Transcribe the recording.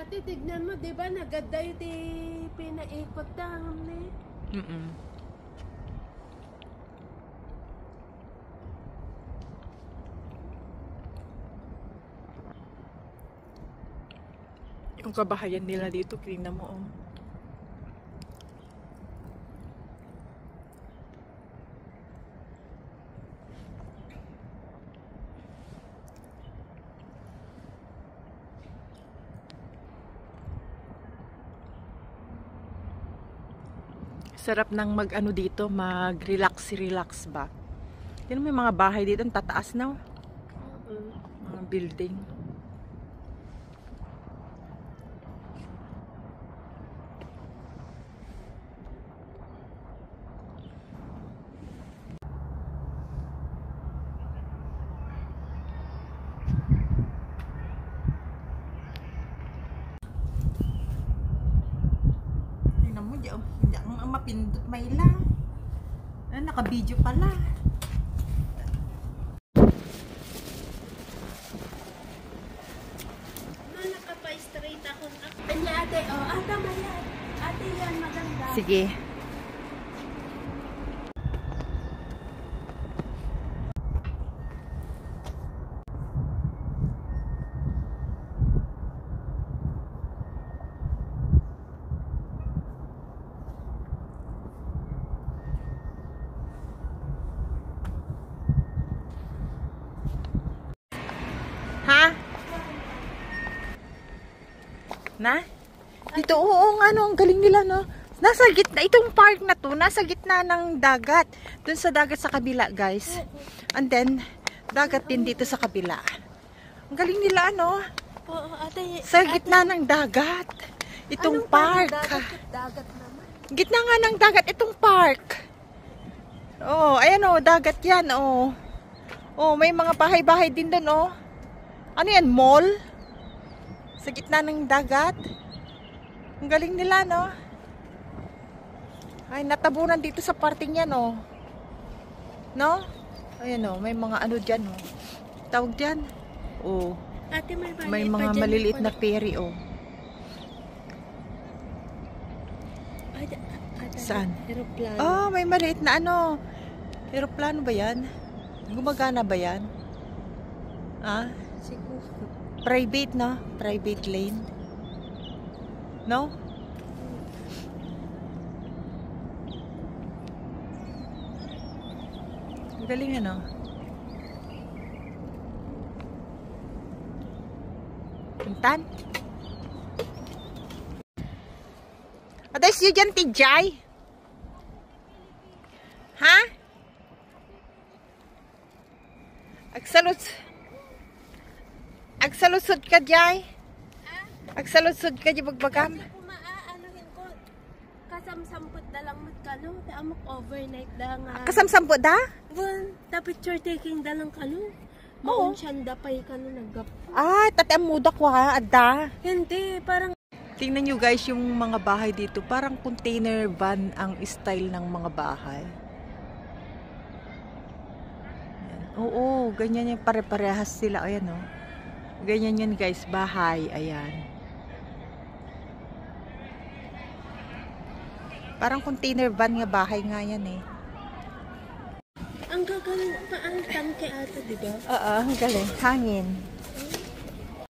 Ate, tignan mo, di ba? Naganda yung pinaikot tangam na eh. Yung kabahayan nila dito, tingnan mo, oh. Sarap ng mag-ano dito, mag-relax ba. Yan, may mga bahay dito, ang tataas na. Mga building. Tingnan mo, hindi ang mapindot may la. Naka-video pala. Nakapa-straight ako. Anya ate, oh, tama yan. Ate yan, maganda. Sige. Ha? Na? Dito, oo nga, no, ang galing nila, no? Nasa gitna, itong park na to, nasa gitna ng dagat. Dun sa dagat sa kabila, guys. And then, dagat din dito sa kabila. Ang galing nila, no? Oo, ate. Sa gitna ng dagat. Itong park. Dagat naman. Gitna nga ng dagat, itong park. Oh, ayan, oh, dagat yan, oh. Oh, may mga bahay-bahay din dun, oh. Ano yan, mall? Sa gitna ng dagat. Ang galing nila, no? Ay, natabunan dito sa parting yan, oh. No? Ayan, oh, may mga ano dyan, oh. Tawag dyan? Oh. Ate, May mga maliliit na ferry, oh. Saan? Aeroplano. Oh, may maliit na ano. Aeroplano ba yan? Gumagana ba yan? Ah? Siguro. Private, no? Private lane. No? Ang galing, ano? Pintan? Aday siya dyan, Tijay? Ha? Agsalusod ka, Jay? Agsalusod ka, Jay, bagbagam? Anuhin ko, kasamsampot na lang magkano, taamok overnight da nga. Kasamsampo da? Well, the picture taking da lang kano. Maun siyanda pa kano naggap. Ah, tate ang muda ko ha, adda. Hindi, parang... Tingnan nyo guys, yung mga bahay dito, parang container van ang style ng mga bahay. Ayan. Oo, ganyan yung pare-parehas sila. Ayan, oh. Ganyan yan guys, bahay. Ayan. Parang container van nga bahay nga yan eh. Ang gagaling pa ang tangke ata, diba? Oo, ang galing. Hangin.